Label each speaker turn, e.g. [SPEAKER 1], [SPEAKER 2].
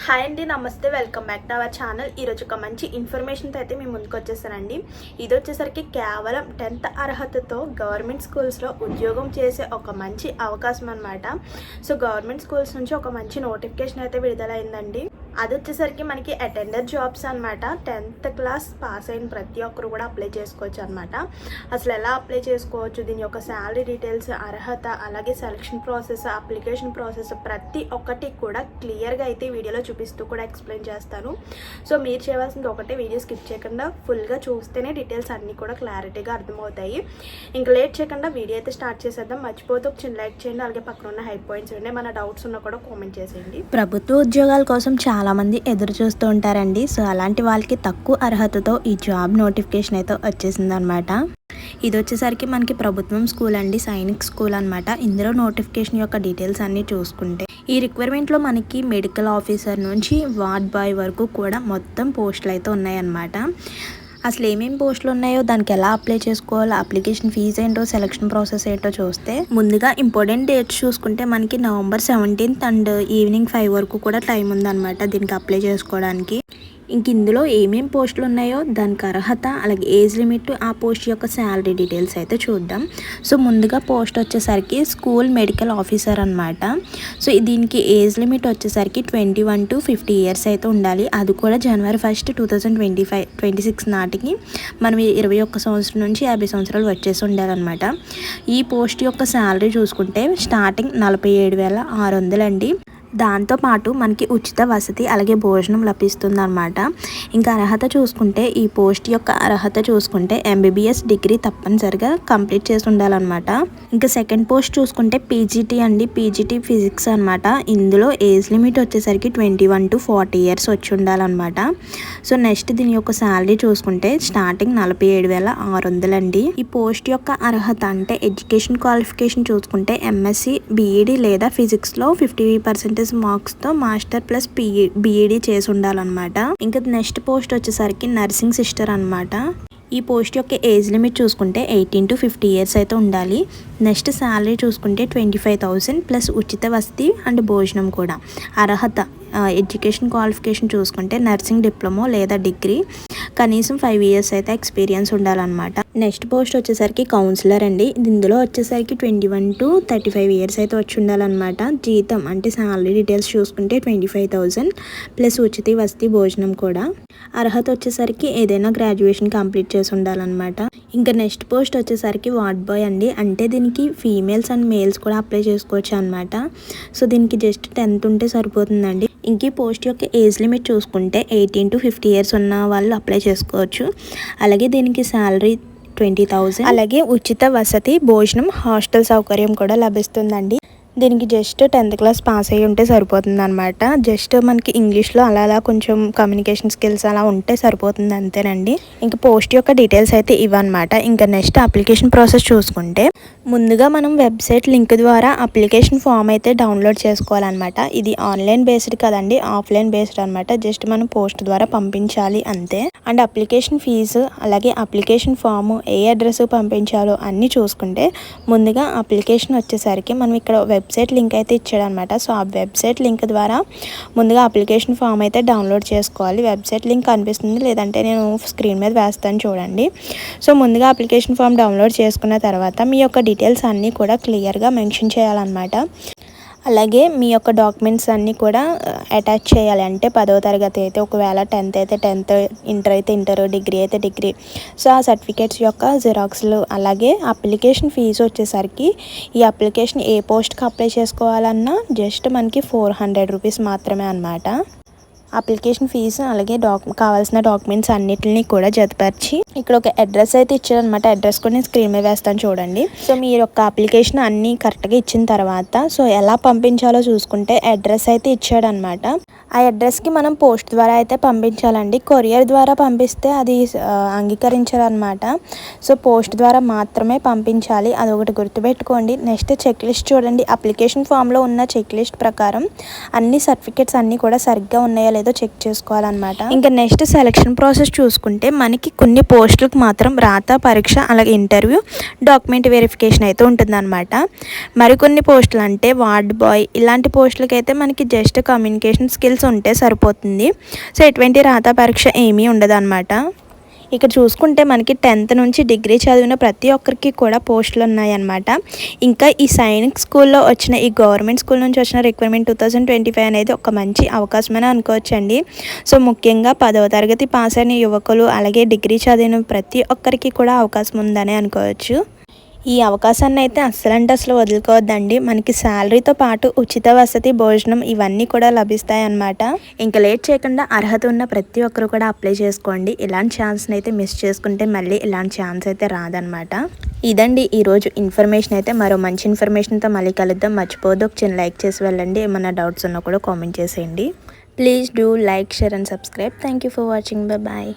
[SPEAKER 1] Hi అండి, నమస్తే. Welcome back to our channel. ఈరోజు ఒక మంచి ఇన్ఫర్మేషన్తో అయితే మేము ముందుకు వచ్చేసానండి. ఇది వచ్చేసరికి కేవలం 10th అర్హతతో గవర్నమెంట్ స్కూల్స్లో ఉద్యోగం చేసే ఒక మంచి అవకాశం అనమాట. సో గవర్నమెంట్ స్కూల్స్ నుంచి ఒక మంచి నోటిఫికేషన్ అయితే విడుదలైందండి. అది వచ్చేసరికి మనకి అటెండర్ జాబ్స్ అనమాట. 10th క్లాస్ పాస్ అయిన ప్రతి ఒక్కరు కూడా అప్లై చేసుకోవచ్చు అనమాట. అసలు ఎలా అప్లై చేసుకోవచ్చు, దీని యొక్క శాలరీ డీటెయిల్స్, అర్హత, అలాగే సెలక్షన్ ప్రాసెస్, అప్లికేషన్ ప్రాసెస్ ప్రతి ఒక్కటి కూడా క్లియర్గా అయితే వీడియోలో చూపిస్తూ కూడా ఎక్స్ప్లెయిన్ చేస్తాను. సో మీరు చేయవలసింది ఒకటే, వీడియో స్కిప్ చేయకుండా ఫుల్గా చూస్తేనే డీటెయిల్స్ అన్నీ కూడా క్లారిటీగా అర్థమవుతాయి. ఇంకా లేట్ చేయకుండా వీడియో అయితే స్టార్ట్ చేసేద్దాం. మర్చిపోతే ఒక చిన్న లైక్ చేయండి, అలాగే పక్కన ఉన్న హై పాయింట్స్ ఉండే మన డౌట్స్ ఉన్నా కూడా కామెంట్ చేసేయండి.
[SPEAKER 2] ప్రభుత్వ ఉద్యోగాల కోసం చాలామంది ఎదురు చూస్తూ ఉంటారండి. సో అలాంటి వాళ్ళకి తక్కువ అర్హతతో ఈ జాబ్ నోటిఫికేషన్ అయితే వచ్చేసింది అనమాట. ఇది వచ్చేసరికి మనకి ప్రభుత్వం స్కూల్ అండి, సైనిక్ స్కూల్ అనమాట. ఇందులో నోటిఫికేషన్ యొక్క డీటెయిల్స్ అన్నీ చూసుకుంటే ఈ రిక్వైర్మెంట్లో మనకి మెడికల్ ఆఫీసర్ నుంచి వార్డ్ బాయ్ వరకు కూడా మొత్తం పోస్టులు అయితే ఉన్నాయన్నమాట. అసలు ఏమేమి పోస్టులు ఉన్నాయో, దానికి ఎలా అప్లై చేసుకోవాలో, అప్లికేషన్ ఫీజు ఏంటో, సెలక్షన్ ప్రాసెస్ ఏంటో చూస్తే ముందుగా ఇంపార్టెంట్ డేట్స్ చూసుకుంటే మనకి November 17th అండ్ ఈవినింగ్ 5 వరకు కూడా టైం ఉందన్నమాట దీనికి అప్లై చేసుకోవడానికి. ఇంక ఇందులో ఏమేమి పోస్టులు ఉన్నాయో, దానికి అర్హత, అలాగే ఏజ్ లిమిట్, ఆ పోస్ట్ యొక్క శాలరీ డీటెయిల్స్ అయితే చూద్దాం. సో ముందుగా పోస్ట్ వచ్చేసరికి స్కూల్ మెడికల్ ఆఫీసర్ అనమాట. సో దీనికి ఏజ్ లిమిట్ వచ్చేసరికి 21 to 50 years అయితే ఉండాలి. అది కూడా January 1st, 2026 నాటికి మనం 21 సంవత్సరం నుంచి 50 సంవత్సరాలు వచ్చేసి ఉండాలన్నమాట. ఈ పోస్ట్ యొక్క శాలరీ చూసుకుంటే స్టార్టింగ్ 47,600 అండి. దాంతోపాటు మనకి ఉచిత వసతి, అలాగే భోజనం లభిస్తుంది అనమాట. ఇంకా అర్హత చూసుకుంటే ఈ పోస్ట్ యొక్క అర్హత చూసుకుంటే MBBS డిగ్రీ తప్పనిసరిగా కంప్లీట్ చేసి ఉండాలన్నమాట. ఇంకా సెకండ్ పోస్ట్ చూసుకుంటే PGT అండి, PGT ఫిజిక్స్ అనమాట. ఇందులో ఏజ్ లిమిట్ వచ్చేసరికి 21 to 40 years వచ్చి ఉండాలన్నమాట. సో నెక్స్ట్ దీని యొక్క శాలరీ చూసుకుంటే స్టార్టింగ్ 47,600 అండి. ఈ పోస్ట్ యొక్క అర్హత అంటే ఎడ్యుకేషన్ క్వాలిఫికేషన్ చూసుకుంటే MSc BEd లేదా ఫిజిక్స్లో 50% మార్క్స్తో మాస్టర్ ప్లస్ BEd చేసి ఉండాలన్నమాట. ఇంకా నెక్స్ట్ పోస్ట్ వచ్చేసరికి నర్సింగ్ సిస్టర్ అనమాట. ఈ పోస్ట్ యొక్క ఏజ్ లిమిట్ చూసుకుంటే 18 to 50 years అయితే ఉండాలి. నెక్స్ట్ శాలరీ చూసుకుంటే 25,000 ప్లస్ ఉచిత వసతి అండ్ భోజనం కూడా. అర్హత ఎడ్యుకేషన్ క్వాలిఫికేషన్ చూసుకుంటే నర్సింగ్ డిప్లొమా లేదా డిగ్రీ, కనీసం 5 years అయితే ఎక్స్పీరియన్స్ ఉండాలన్నమాట. నెక్స్ట్ పోస్ట్ వచ్చేసరికి కౌన్సిలర్ అండి. ఇందులో వచ్చేసరికి 21 to 35 years అయితే వచ్చి ఉండాలన్నమాట. జీతం అంటే శాలరీ డీటెయిల్స్ చూసుకుంటే 25,000 ప్లస్ ఉచిత వసతి భోజనం కూడా. అర్హత వచ్చేసరికి ఏదైనా గ్రాడ్యుయేషన్ కంప్లీట్ చేసి ఉండాలన్నమాట. ఇంకా నెక్స్ట్ పోస్ట్ వచ్చేసరికి వార్డ్ బాయ్ అండి. అంటే దీనికి ఫీమేల్స్ అండ్ మేల్స్ కూడా అప్లై చేసుకోవచ్చు అనమాట. సో దీనికి జస్ట్ 10th ఉంటే సరిపోతుందండి. ఇంక ఈ పోస్ట్ యొక్క ఏజ్ లిమిట్ చూసుకుంటే 18 to 50 years ఉన్న వాళ్ళు అప్లై చేసుకోవచ్చు. అలాగే దీనికి శాలరీ 20,000, అలాగే ఉచిత వసతి, భోజనం, హాస్టల్ సౌకర్యం కూడా లభిస్తుందండి. దీనికి జస్ట్ 10th క్లాస్ పాస్ అయ్యి ఉంటే సరిపోతుంది అనమాట. జస్ట్ మనకి ఇంగ్లీష్లో అలా కొంచెం కమ్యూనికేషన్ స్కిల్స్ అలా ఉంటే సరిపోతుంది, అంతేనండి. ఇంకా పోస్ట్ యొక్క డీటెయిల్స్ అయితే ఇవన్నమాట. ఇంకా నెక్స్ట్ అప్లికేషన్ ప్రాసెస్ చూసుకుంటే ముందుగా మనం వెబ్సైట్ లింక్ ద్వారా అప్లికేషన్ ఫామ్ అయితే డౌన్లోడ్ చేసుకోవాలన్నమాట. ఇది ఆన్లైన్ బేస్డ్ కదండి, ఆఫ్లైన్ బేస్డ్ అనమాట. జస్ట్ మనం పోస్ట్ ద్వారా పంపించాలి అంతే. అండ్ అప్లికేషన్ ఫీజు, అలాగే అప్లికేషన్ ఫాము, ఏ అడ్రస్ పంపించాలో అన్నీ చూసుకుంటే ముందుగా అప్లికేషన్ వచ్చేసరికి మనం ఇక్కడ వెబ్సైట్ లింక్ అయితే ఇచ్చాడనమాట. సో ఆ వెబ్సైట్ లింక్ ద్వారా ముందుగా అప్లికేషన్ ఫామ్ అయితే డౌన్లోడ్ చేసుకోవాలి. వెబ్సైట్ లింక్ కనిపిస్తుంది, లేదంటే నేను స్క్రీన్ మీద వేస్తాను చూడండి. సో ముందుగా అప్లికేషన్ ఫామ్ డౌన్లోడ్ చేసుకున్న తర్వాత మీ యొక్క డీటెయిల్స్ అన్నీ కూడా క్లియర్గా మెన్షన్ చేయాలన్నమాట. అలాగే మీ యొక్క డాక్యుమెంట్స్ అన్నీ కూడా అటాచ్ చేయాలి. అంటే 10వ తరగతి అయితే ఒకవేళ, 10th అయితే 10th, ఇంటర్ అయితే ఇంటర్, డిగ్రీ అయితే డిగ్రీ. సో ఆ సర్టిఫికేట్స్ యొక్క జిరాక్స్లు, అలాగే అప్లికేషన్ ఫీజు వచ్చేసరికి ఈ అప్లికేషన్ ఏ పోస్ట్కి అప్లై చేసుకోవాలన్నా జస్ట్ మనకి 400 rupees మాత్రమే అనమాట. అప్లికేషన్ ఫీజు, అలాగే కావాల్సిన డాక్యుమెంట్స్ అన్నిటిని కూడా జతపరిచి ఇక్కడ ఒక అడ్రస్ అయితే ఇచ్చారనమాట. అడ్రస్ కూడా నేను స్క్రీన్ మీద వేస్తాను చూడండి. సో మీరు యొక్క అప్లికేషన్ అన్నీ కరెక్ట్గా ఇచ్చిన తర్వాత సో ఎలా పంపించాలో చూసుకుంటే అడ్రస్ అయితే ఇచ్చాడనమాట. ఆ అడ్రస్కి మనం పోస్ట్ ద్వారా అయితే పంపించాలండి. కొరియర్ ద్వారా పంపిస్తే అది అంగీకరించారనమాట. సో పోస్ట్ ద్వారా మాత్రమే పంపించాలి, అదొకటి గుర్తుపెట్టుకోండి. నెక్స్ట్ చెక్ లిస్ట్ చూడండి. అప్లికేషన్ ఫామ్లో ఉన్న చెక్ లిస్ట్ ప్రకారం అన్ని సర్టిఫికేట్స్ అన్నీ కూడా సరిగ్గా ఉన్నాయా లేదో చెక్ చేసుకోవాలన్నమాట. ఇంకా నెక్స్ట్ సెలక్షన్ ప్రాసెస్ చూసుకుంటే మనకి కొన్ని పోస్టులకు మాత్రం రాత పరీక్ష అలాగే ఇంటర్వ్యూ డాక్యుమెంట్ వెరిఫికేషన్ అయితే ఉంటుందన్నమాట. మరికొన్ని పోస్టులు అంటే వార్డ్ బాయ్ ఇలాంటి పోస్టులకి అయితే మనకి జస్ట్ కమ్యూనికేషన్ స్కిల్స్ ఉంటే సరిపోతుంది. సో ఎటువంటి రాత పరీక్ష ఏమీ ఉండదు అనమాట. ఇక్కడ చూసుకుంటే మనకి 10th నుంచి డిగ్రీ చదివిన ప్రతి ఒక్కరికి కూడా పోస్టులు ఉన్నాయన్నమాట. ఇంకా ఈ సైనిక్ స్కూల్లో వచ్చిన ఈ గవర్నమెంట్ స్కూల్ నుంచి వచ్చిన రిక్వైర్మెంట్ 2025 అనేది ఒక మంచి అవకాశమని అనుకోవచ్చండి. సో ముఖ్యంగా 10వ తరగతి పాస్ అయిన యువకులు అలాగే డిగ్రీ చదివిన ప్రతి ఒక్కరికి కూడా అవకాశం ఉందని అనుకోవచ్చు. ఈ అవకాశాన్ని అయితే అసలు వదులుకోవద్దండి. మనకి శాలరీతో పాటు ఉచిత వసతి భోజనం ఇవన్నీ కూడా లభిస్తాయి అన్నమాట. ఇంకా లేట్ చేయకుండా అర్హత ఉన్న ప్రతి ఒక్కరు కూడా అప్లై చేసుకోండి. ఇలాంటి ఛాన్స్ని అయితే మిస్ చేసుకుంటే మళ్ళీ ఇలాంటి ఛాన్స్ అయితే రాదనమాట. ఇదండి ఈరోజు ఇన్ఫర్మేషన్ అయితే. మరో మంచి ఇన్ఫర్మేషన్తో మళ్ళీ కలుద్దాం. మర్చిపోవద్దు ఒక చిన్న లైక్ చేసి వెళ్ళండి. ఏమైనా డౌట్స్ ఉన్నా కూడా కామెంట్ చేసేయండి. Please do like, share and subscribe. Thank you for watching. Bye.